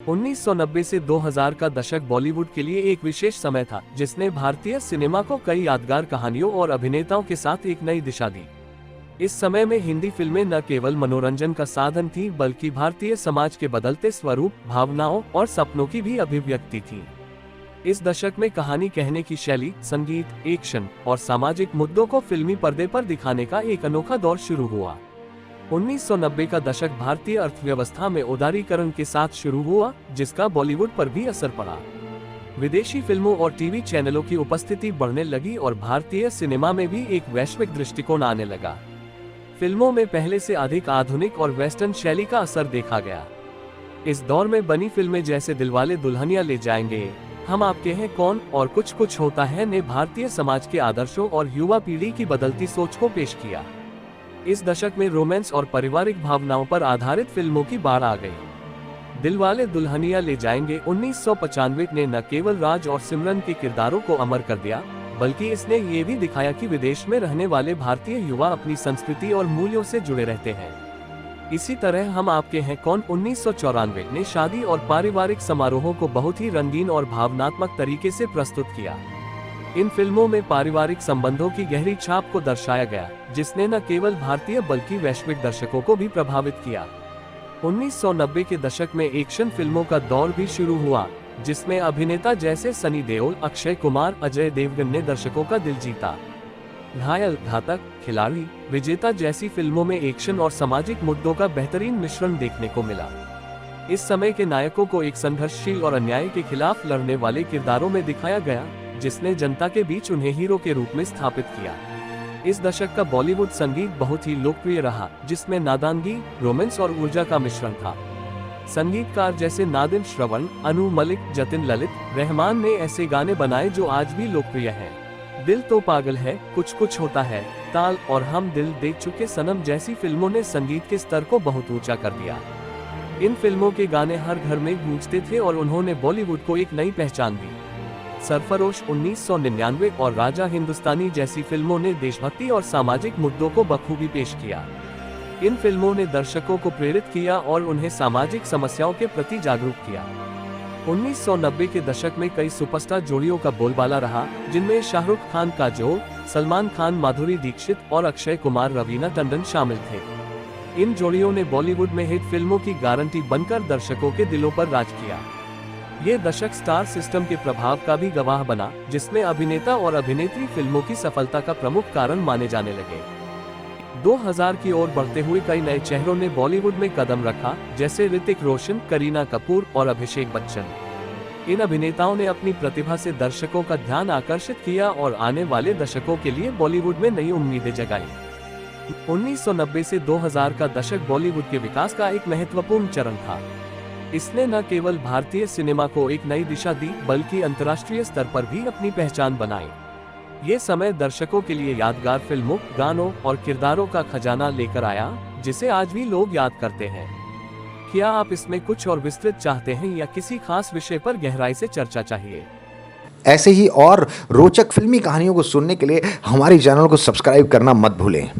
1990 से 2000 का दशक बॉलीवुड के लिए एक विशेष समय था, जिसने भारतीय सिनेमा को कई यादगार कहानियों और अभिनेताओं के साथ एक नई दिशा दी। इस समय में हिंदी फिल्में न केवल मनोरंजन का साधन थी, बल्कि भारतीय समाज के बदलते स्वरूप, भावनाओं और सपनों की भी अभिव्यक्ति थी। इस दशक में कहानी कहने की शैली, संगीत, एक्शन और सामाजिक मुद्दों को फिल्मी पर्दे पर दिखाने का एक अनोखा दौर शुरू हुआ। 1990 का दशक भारतीय अर्थव्यवस्था में उदारीकरण के साथ शुरू हुआ, जिसका बॉलीवुड पर भी असर पड़ा। विदेशी फिल्मों और टीवी चैनलों की उपस्थिति बढ़ने लगी और भारतीय सिनेमा में भी एक वैश्विक दृष्टिकोण आने लगा। फिल्मों में पहले से अधिक आधुनिक और वेस्टर्न शैली का असर देखा गया। इस दौर में बनी फिल्में जैसे दिलवाले दुल्हनिया ले जाएंगे, हम आपके हैं कौन और कुछ कुछ होता है ने भारतीय समाज के आदर्शों और युवा पीढ़ी की बदलती सोच को पेश किया। इस दशक में रोमांस और पारिवारिक भावनाओं पर आधारित फिल्मों की बाढ़ आ गई। दिलवाले दुल्हनिया ले जाएंगे 1995 ने न केवल राज और सिमरन के किरदारों को अमर कर दिया, बल्कि इसने ये भी दिखाया कि विदेश में रहने वाले भारतीय युवा अपनी संस्कृति और मूल्यों से जुड़े रहते हैं। इसी तरह हम आपके हैं कौन 1994 ने शादी और पारिवारिक समारोहों को बहुत ही रंगीन और भावनात्मक तरीके से प्रस्तुत किया। इन फिल्मों में पारिवारिक संबंधों की गहरी छाप को दर्शाया गया, जिसने न केवल भारतीय बल्कि वैश्विक दर्शकों को भी प्रभावित किया। 1990 के दशक में एक्शन फिल्मों का दौर भी शुरू हुआ, जिसमें अभिनेता जैसे सनी देओल, अक्षय कुमार, अजय देवगन ने दर्शकों का दिल जीता। घायल, घातक, खिलाड़ी, विजेता जैसी फिल्मों में एक्शन और सामाजिक मुद्दों का बेहतरीन मिश्रण देखने को मिला। इस समय के नायकों को एक संघर्षशील और अन्याय के खिलाफ लड़ने वाले किरदारों में दिखाया गया, जिसने जनता के बीच उन्हें हीरो के रूप में स्थापित किया। इस दशक का बॉलीवुड संगीत बहुत ही लोकप्रिय रहा, जिसमें नादानगी, रोमांस और ऊर्जा का मिश्रण था। संगीतकार जैसे नादिम श्रवण, अनु मलिक, जतिन ललित, रहमान ने ऐसे गाने बनाए जो आज भी लोकप्रिय हैं। दिल तो पागल है, कुछ कुछ होता है, ताल और हम दिल देख चुके सनम जैसी फिल्मों ने संगीत के स्तर को बहुत ऊंचा कर दिया। इन फिल्मों के गाने हर घर में गूंजते थे और उन्होंने बॉलीवुड को एक नई पहचान दी। सरफरोश 1999 और राजा हिंदुस्तानी जैसी फिल्मों ने देशभक्ति और सामाजिक मुद्दों को बखूबी पेश किया। इन फिल्मों ने दर्शकों को प्रेरित किया और उन्हें सामाजिक समस्याओं के प्रति जागरूक किया। 1990 के दशक में कई सुपरस्टार जोड़ियों का बोलबाला रहा, जिनमें शाहरुख खान काजोल, सलमान खान माधुरी दीक्षित और अक्षय कुमार रवीना टंडन शामिल थे। इन जोड़ियों ने बॉलीवुड में हिट फिल्मों की गारंटी बनकर दर्शकों के दिलों पर राज किया। ये दशक स्टार सिस्टम के प्रभाव का भी गवाह बना, जिसमें अभिनेता और अभिनेत्री फिल्मों की सफलता का प्रमुख कारण माने जाने लगे। 2000 की ओर बढ़ते हुए कई नए चेहरों ने बॉलीवुड में कदम रखा, जैसे ऋतिक रोशन, करीना कपूर और अभिषेक बच्चन। इन अभिनेताओं ने अपनी प्रतिभा से दर्शकों का ध्यान आकर्षित किया और आने वाले दशकों के लिए बॉलीवुड में नई उम्मीदें जगाई। 1990 से 2000 का दशक बॉलीवुड के विकास का एक महत्वपूर्ण चरण था। इसने न केवल भारतीय सिनेमा को एक नई दिशा दी, बल्कि अंतर्राष्ट्रीय स्तर पर भी अपनी पहचान बनाई। ये समय दर्शकों के लिए यादगार फिल्मों, गानों और किरदारों का खजाना लेकर आया, जिसे आज भी लोग याद करते हैं। क्या आप इसमें कुछ और विस्तृत चाहते हैं या किसी खास विषय पर गहराई से चर्चा चाहिए? ऐसे ही और रोचक फिल्मी कहानियों को सुनने के लिए हमारे चैनल को सब्सक्राइब करना मत भूलें।